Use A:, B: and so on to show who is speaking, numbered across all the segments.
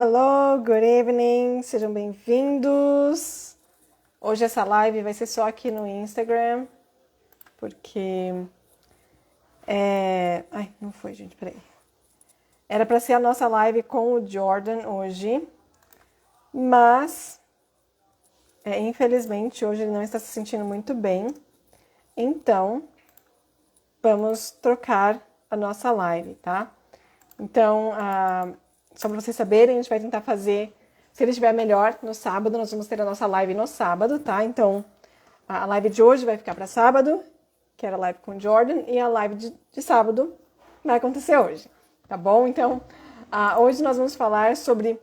A: Hello, good evening, sejam bem-vindos. Hoje essa live vai ser só aqui no Instagram, porque Ai, não foi, gente, peraí. Era para ser a nossa live com o Jordan hoje, mas infelizmente hoje ele não está se sentindo muito bem, então vamos trocar a nossa live, tá? Então, só para vocês saberem, a gente vai tentar fazer, se ele estiver melhor, no sábado. Nós vamos ter a nossa live no sábado, tá? Então, a live de hoje vai ficar para sábado, que era a live com o Jordan, e a live de sábado vai acontecer hoje, tá bom? Então, hoje nós vamos falar sobre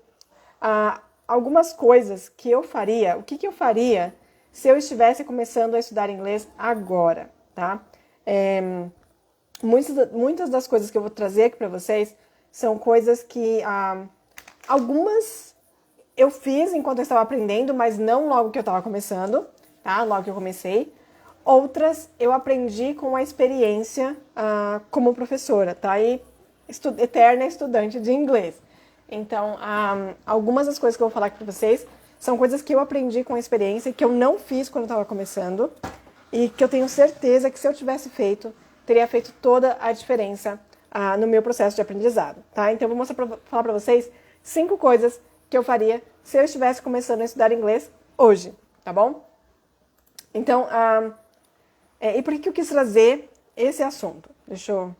A: algumas coisas que eu faria, o que eu faria se eu estivesse começando a estudar inglês agora, tá? Muitas das coisas que eu vou trazer aqui para vocês são coisas que algumas eu fiz enquanto eu estava aprendendo, mas não logo que eu estava começando, tá? Logo que eu comecei. Outras eu aprendi com a experiência como professora, tá? E eterna estudante de inglês. Então, algumas das coisas que eu vou falar aqui para vocês são coisas que eu aprendi com a experiência, que eu não fiz quando eu estava começando e que eu tenho certeza que se eu tivesse feito, teria feito toda a diferença no meu processo de aprendizado, tá? Então, eu vou falar para vocês 5 coisas que eu faria se eu estivesse começando a estudar inglês hoje, tá bom? Então, e por que eu quis trazer esse assunto? Deixa eu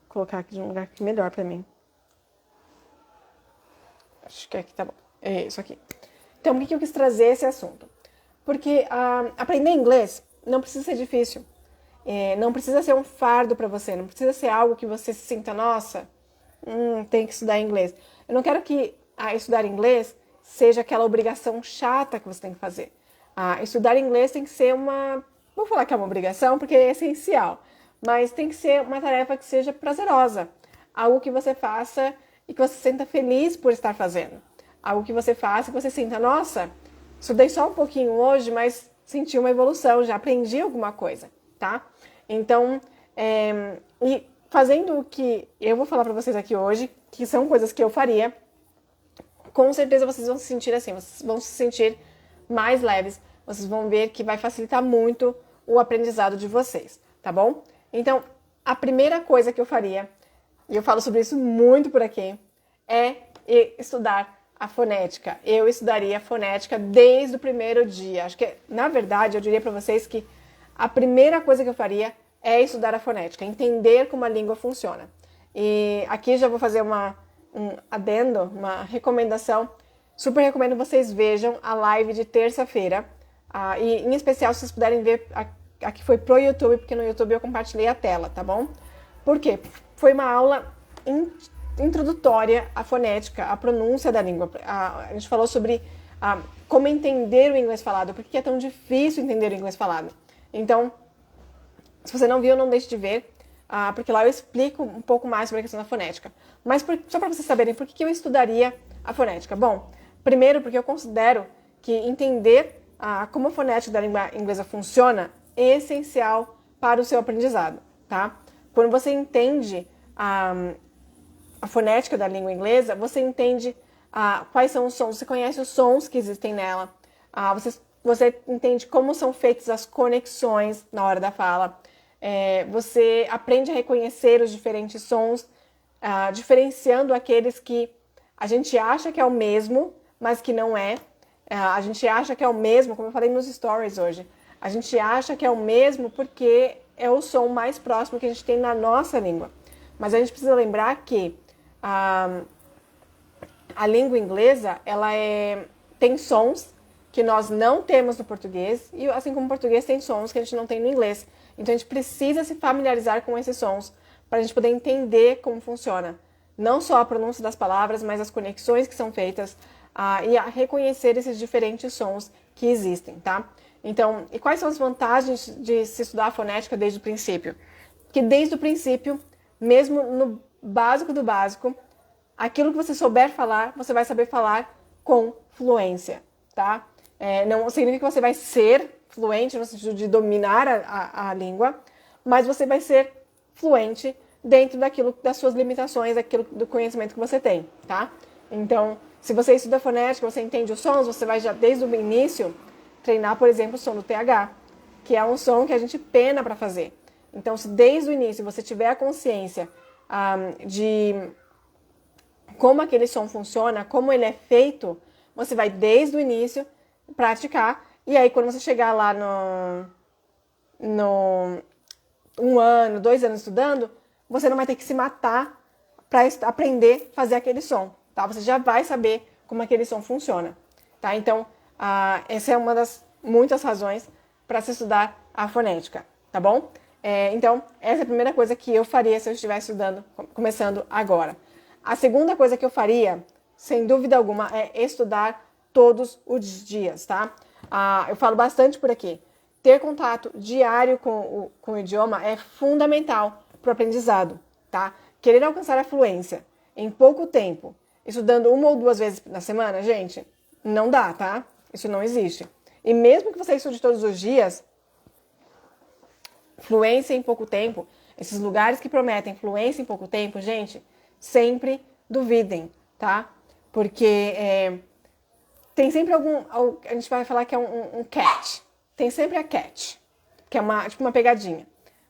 A: colocar aqui de um lugar aqui melhor para mim. Acho que aqui tá bom. É isso aqui. Então, por que eu quis trazer esse assunto? Porque aprender inglês não precisa ser difícil. Não precisa ser um fardo para você, não precisa ser algo que você se sinta, nossa, tem que estudar inglês. Eu não quero que estudar inglês seja aquela obrigação chata que você tem que fazer. Estudar inglês tem que ser vou falar que é uma obrigação porque é essencial, mas tem que ser uma tarefa que seja prazerosa, algo que você faça e que você se sinta feliz por estar fazendo. Algo que você faça e que você sinta, nossa, estudei só um pouquinho hoje, mas senti uma evolução, já aprendi alguma coisa, tá? Então, e fazendo o que eu vou falar para vocês aqui hoje, que são coisas que eu faria, com certeza vocês vão se sentir assim, vocês vão se sentir mais leves, vocês vão ver que vai facilitar muito o aprendizado de vocês, tá bom? Então, a primeira coisa que eu faria, e eu falo sobre isso muito por aqui, é estudar a fonética. Eu estudaria a fonética desde o primeiro dia. Acho que, na verdade, eu diria para vocês que a primeira coisa que eu faria é estudar a fonética, entender como a língua funciona. E aqui já vou fazer um adendo, uma recomendação. Super recomendo vocês vejam a live de terça-feira. E em especial, se vocês puderem ver, aqui foi pro YouTube, porque no YouTube eu compartilhei a tela, tá bom? Por quê? Foi uma aula introdutória à fonética, à pronúncia da língua. A gente falou sobre como entender o inglês falado, por que é tão difícil entender o inglês falado. Então, se você não viu, não deixe de ver, porque lá eu explico um pouco mais sobre a questão da fonética. Mas só para vocês saberem, por que eu estudaria a fonética? Bom, primeiro porque eu considero que entender como a fonética da língua inglesa funciona é essencial para o seu aprendizado, tá? Quando você entende a fonética da língua inglesa, você entende quais são os sons, você conhece os sons que existem nela, você entende como são feitas as conexões na hora da fala, você aprende a reconhecer os diferentes sons, diferenciando aqueles que a gente acha que é o mesmo, mas que não é. A gente acha que é o mesmo, como eu falei nos stories hoje, a gente acha que é o mesmo porque é o som mais próximo que a gente tem na nossa língua. Mas a gente precisa lembrar que a língua inglesa, ela tem sons que nós não temos no português, e assim como o português tem sons que a gente não tem no inglês. Então a gente precisa se familiarizar com esses sons para a gente poder entender como funciona. Não só a pronúncia das palavras, mas as conexões que são feitas e a reconhecer esses diferentes sons que existem, tá? Então, e quais são as vantagens de se estudar a fonética desde o princípio? Que desde o princípio, mesmo no básico do básico, aquilo que você souber falar, você vai saber falar com fluência, tá? Não significa que você vai ser fluente no sentido de dominar a língua, mas você vai ser fluente dentro das suas limitações, do conhecimento que você tem, tá? Então, Se você estuda fonética, você entende os sons, você vai já desde o início treinar, por exemplo, o som do TH, que é um som que a gente pena para fazer. Então, se desde o início você tiver a consciência de como aquele som funciona, como ele é feito, você vai desde o início praticar. E aí, quando você chegar lá no 1 ano, 2 anos estudando, você não vai ter que se matar para aprender a fazer aquele som, tá? Você já vai saber como aquele som funciona, tá? Então, essa é uma das muitas razões para se estudar a fonética, tá bom? Então, essa é a primeira coisa que eu faria se eu estivesse estudando, começando agora. A segunda coisa que eu faria, sem dúvida alguma, é estudar todos os dias, tá? Eu falo bastante por aqui. Ter contato diário com o idioma é fundamental para o aprendizado, tá? Querer alcançar a fluência em pouco tempo, estudando 1 ou 2 vezes na semana, gente, não dá, tá? Isso não existe. E mesmo que você estude todos os dias, fluência em pouco tempo, esses lugares que prometem fluência em pouco tempo, gente, sempre duvidem, tá? Porque tem sempre a gente vai falar que é um catch. Tem sempre a catch, que é tipo uma pegadinha.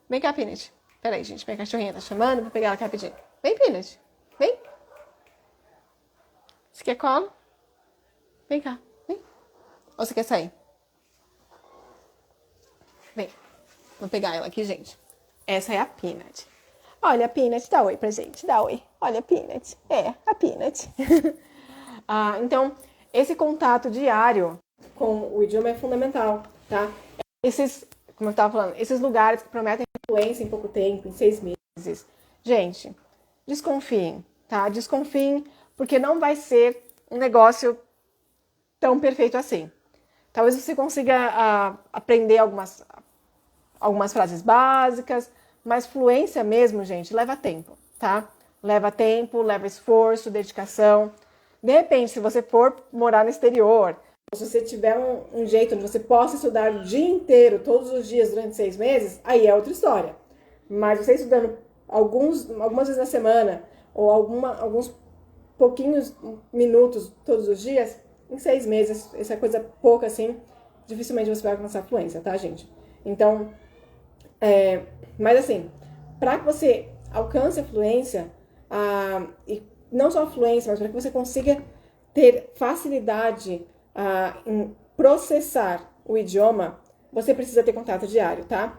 A: Vem cá, Peanut. Peraí, gente, minha cachorrinha tá chamando, vou pegar ela aqui rapidinho. Vem, Peanut. Vem. Você quer colo? Vem cá, vem. Ou você quer sair? Vem. Vou pegar ela aqui, gente. Essa é a Peanut. Olha, a Peanut, dá oi pra gente, dá oi. Olha a Peanut. A Peanut. Então, esse contato diário com o idioma é fundamental, tá? Como eu estava falando, esses lugares que prometem influência em pouco tempo, em 6 meses. Gente, desconfiem, tá? Desconfiem, porque não vai ser um negócio tão perfeito assim. Talvez você consiga aprender algumas frases básicas, mas fluência mesmo, gente, leva tempo, tá? Leva tempo, leva esforço, dedicação. De repente, se você for morar no exterior, se você tiver um jeito onde você possa estudar o dia inteiro, todos os dias, durante 6 meses, aí é outra história. Mas você estudando algumas vezes na semana, ou alguns pouquinhos minutos todos os dias, em 6 meses, essa é coisa pouca assim, dificilmente você vai alcançar a fluência, tá, gente? Então, mas assim, para que você alcance a fluência, e não só a fluência, mas para que você consiga ter facilidade em processar o idioma, você precisa ter contato diário, tá?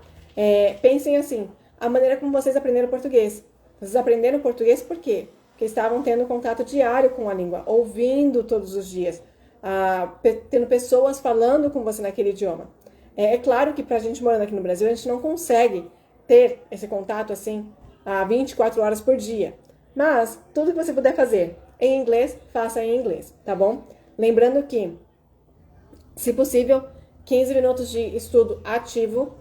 A: Pensem assim, a maneira como vocês aprenderam português. Vocês aprenderam português por quê? Porque estavam tendo contato diário com a língua, ouvindo todos os dias, tendo pessoas falando com você naquele idioma. É claro que pra gente morando aqui no Brasil, a gente não consegue ter esse contato assim 24 horas por dia. Mas tudo que você puder fazer em inglês, faça em inglês, tá bom? Lembrando que, se possível, 15 minutos de estudo ativo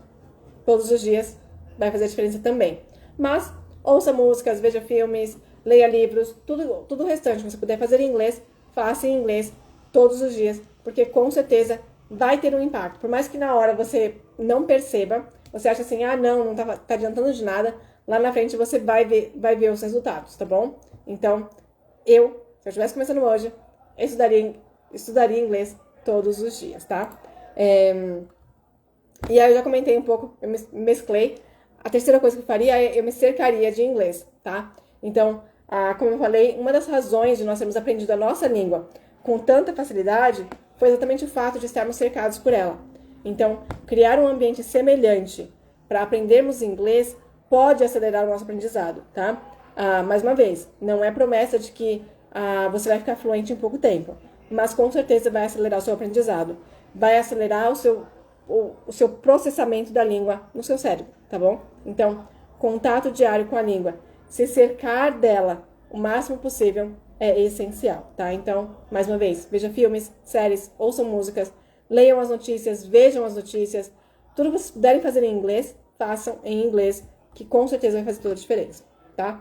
A: todos os dias vai fazer diferença também. Mas ouça músicas, veja filmes, leia livros, tudo o restante que você puder fazer em inglês, faça em inglês todos os dias, porque com certeza vai ter um impacto. Por mais que na hora você não perceba, você acha assim, não tá adiantando de nada, lá na frente você vai ver os resultados, tá bom? Então, se eu estivesse começando hoje, eu estudaria inglês todos os dias, tá? E aí eu já comentei um pouco, eu mesclei. A terceira coisa que eu faria é eu me cercaria de inglês, tá? Então, como eu falei, uma das razões de nós termos aprendido a nossa língua com tanta facilidade foi exatamente o fato de estarmos cercados por ela. Então, criar um ambiente semelhante para aprendermos inglês pode acelerar o nosso aprendizado, tá? Mais uma vez, não é promessa de que você vai ficar fluente em pouco tempo, mas com certeza vai acelerar o seu aprendizado, vai acelerar o seu processamento da língua no seu cérebro, tá bom? Então, contato diário com a língua, se cercar dela o máximo possível é essencial, tá? Então, mais uma vez, veja filmes, séries, ouçam músicas, leiam as notícias, vejam as notícias, tudo que vocês puderem fazer em inglês, façam em inglês, que com certeza vai fazer toda a diferença, tá?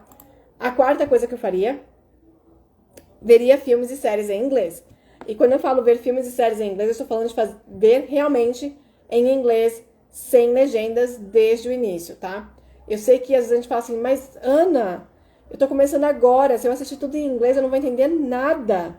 A: A quarta coisa que eu faria, veria filmes e séries em inglês. E quando eu falo ver filmes e séries em inglês, eu estou falando de ver realmente em inglês, sem legendas desde o início, tá? Eu sei que às vezes a gente fala assim, mas Ana, eu tô começando agora, se eu assistir tudo em inglês, eu não vou entender nada.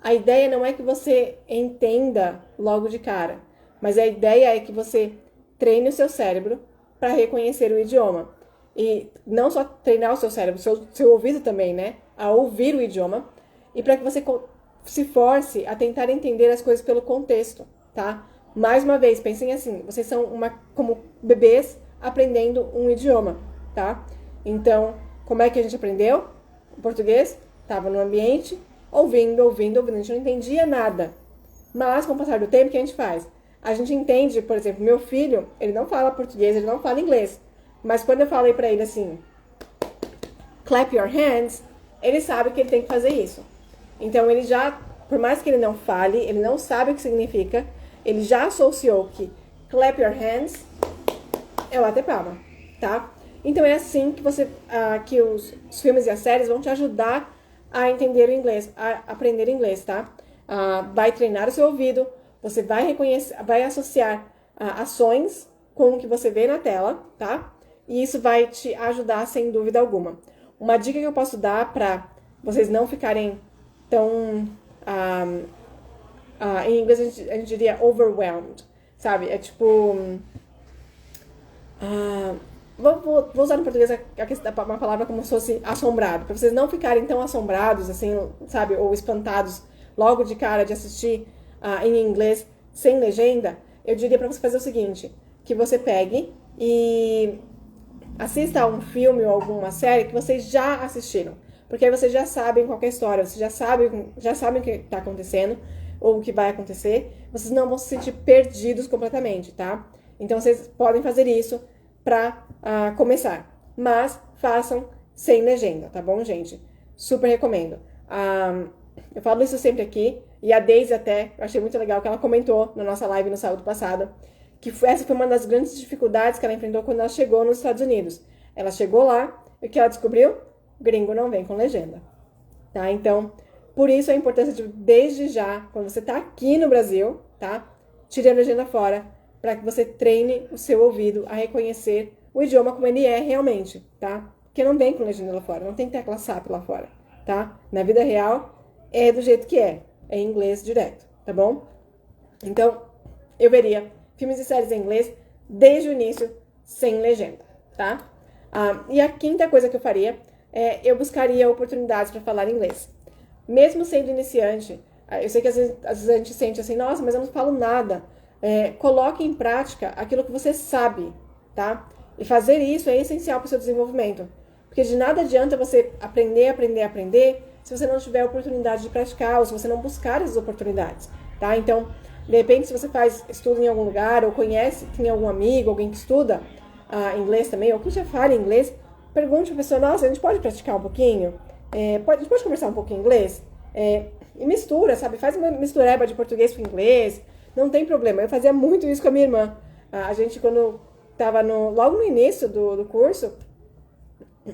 A: A ideia não é que você entenda logo de cara, mas a ideia é que você treine o seu cérebro para reconhecer o idioma. E não só treinar o seu cérebro, seu ouvido também, né? A ouvir o idioma. E para que você se force a tentar entender as coisas pelo contexto, tá? Mais uma vez, pensem assim, vocês são como bebês aprendendo um idioma, tá? Então, como é que a gente aprendeu? O português estava no ambiente, ouvindo, a gente não entendia nada. Mas, com o passar do tempo, o que a gente faz? A gente entende, por exemplo, meu filho, ele não fala português, ele não fala inglês. Mas quando eu falei pra ele assim, clap your hands, ele sabe que ele tem que fazer isso. Então ele já, por mais que ele não fale, ele não sabe o que significa, ele já associou que clap your hands é bater palma, tá? Então é assim que que os filmes e as séries vão te ajudar a entender o inglês, a aprender inglês, tá? Vai treinar o seu ouvido, você vai reconhecer, vai associar ações com o que você vê na tela, tá? E isso vai te ajudar sem dúvida alguma. Uma dica que eu posso dar para vocês não ficarem tão... em inglês a gente diria overwhelmed, sabe? É tipo... vou usar no português uma palavra como se fosse assombrado, para vocês não ficarem tão assombrados, assim, sabe? Ou espantados logo de cara de assistir em inglês sem legenda. Eu diria para você fazer o seguinte, que você pegue e assista a um filme ou alguma série que vocês já assistiram. Porque aí vocês já sabem qual é a história, vocês já sabem o que está acontecendo ou o que vai acontecer. Vocês não vão se sentir perdidos completamente, tá? Então vocês podem fazer isso para começar. Mas façam sem legenda, tá bom, gente? Super recomendo. Eu falo isso sempre aqui. E a Daisy até, eu achei muito legal que ela comentou na nossa live no sábado passado, que essa foi uma das grandes dificuldades que ela enfrentou quando ela chegou nos Estados Unidos. Ela chegou lá e o que ela descobriu? Gringo não vem com legenda. Tá? Então, por isso a importância de, desde já, quando você está aqui no Brasil, tá? Tire a legenda fora, para que você treine o seu ouvido a reconhecer o idioma como ele é realmente, tá? Porque não vem com legenda lá fora, não tem tecla SAP lá fora, tá? Na vida real, é do jeito que é em inglês direto, tá bom? Então, eu veria filmes e séries em inglês desde o início, sem legenda, tá? E a quinta coisa que eu faria é eu buscaria oportunidades para falar inglês. Mesmo sendo iniciante, eu sei que às vezes a gente sente assim, nossa, mas eu não falo nada. Coloque em prática aquilo que você sabe, tá? E fazer isso é essencial para o seu desenvolvimento. Porque de nada adianta você aprender, se você não tiver oportunidade de praticar ou se você não buscar essas oportunidades, tá? Então, de repente, se você estuda em algum lugar ou tem algum amigo, alguém que estuda inglês também, ou que já fala inglês, pergunte para a pessoa, nossa, a gente pode praticar um pouquinho? A gente pode conversar um pouco em inglês? E mistura, sabe? Faz uma mistureba de português com inglês, não tem problema. Eu fazia muito isso com a minha irmã. A gente, quando estava logo no início do curso,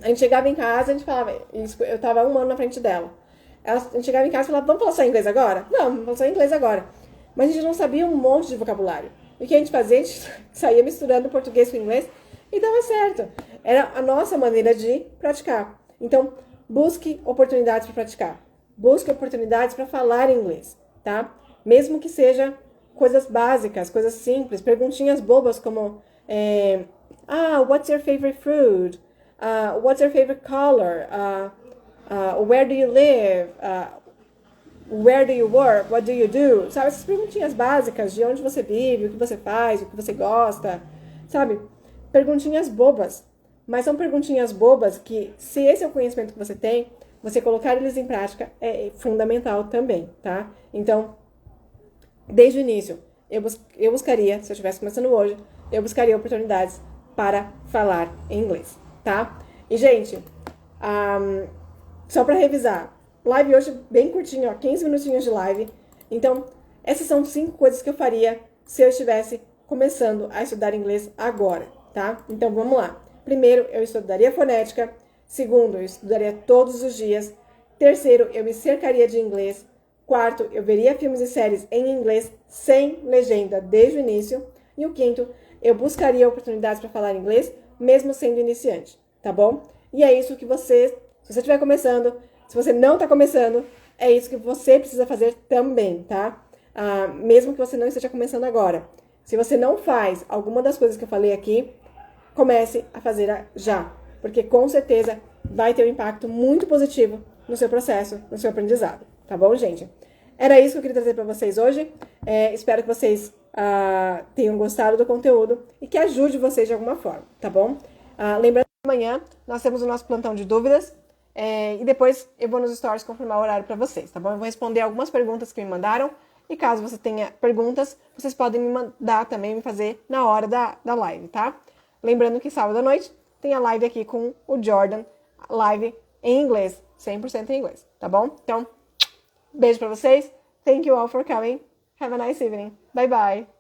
A: a gente chegava em casa, a gente falava, eu estava 1 ano na frente dela. A gente chegava em casa e falava, vamos falar só inglês agora? Não, vamos falar só inglês agora. Mas a gente não sabia um monte de vocabulário. E o que a gente fazia? A gente saía misturando português com inglês e dava certo. Era a nossa maneira de praticar. Então, busque oportunidades para praticar. Busque oportunidades para falar inglês, tá? Mesmo que seja coisas básicas, coisas simples, perguntinhas bobas como what's your favorite fruit? What's your favorite color? Where do you live? Where do you work? What do you do? Sabe, essas perguntinhas básicas de onde você vive, o que você faz, o que você gosta, sabe? Perguntinhas bobas, mas são perguntinhas bobas que, se esse é o conhecimento que você tem, você colocar eles em prática é fundamental também, tá? Então, desde o início, eu buscaria, se eu estivesse começando hoje, eu buscaria oportunidades para falar em inglês, tá? E, gente, só para revisar, live hoje bem curtinho, ó, 15 minutinhos de live. Então, essas são 5 coisas que eu faria se eu estivesse começando a estudar inglês agora, tá? Então, vamos lá. Primeiro, eu estudaria fonética. Segundo, eu estudaria todos os dias. Terceiro, eu me cercaria de inglês. Quarto, eu veria filmes e séries em inglês sem legenda desde o início. E o quinto, eu buscaria oportunidades para falar inglês, mesmo sendo iniciante, tá bom? E é isso que se você estiver começando, se você não está começando, é isso que você precisa fazer também, tá? Mesmo que você não esteja começando agora. Se você não faz alguma das coisas que eu falei aqui, comece a fazer já, porque com certeza vai ter um impacto muito positivo no seu processo, no seu aprendizado, tá bom, gente? Era isso que eu queria trazer para vocês hoje. Espero que vocês tenham gostado do conteúdo e que ajude vocês de alguma forma, tá bom? Lembrando que amanhã nós temos o nosso plantão de dúvidas e depois eu vou nos stories confirmar o horário para vocês, tá bom? Eu vou responder algumas perguntas que me mandaram e caso você tenha perguntas, vocês podem me mandar também, me fazer na hora da live, tá? Lembrando que sábado à noite tem a live aqui com o Jordan, live em inglês, 100% em inglês, tá bom? Então, beijo pra vocês. Thank you all for coming. Have a nice evening. Bye bye.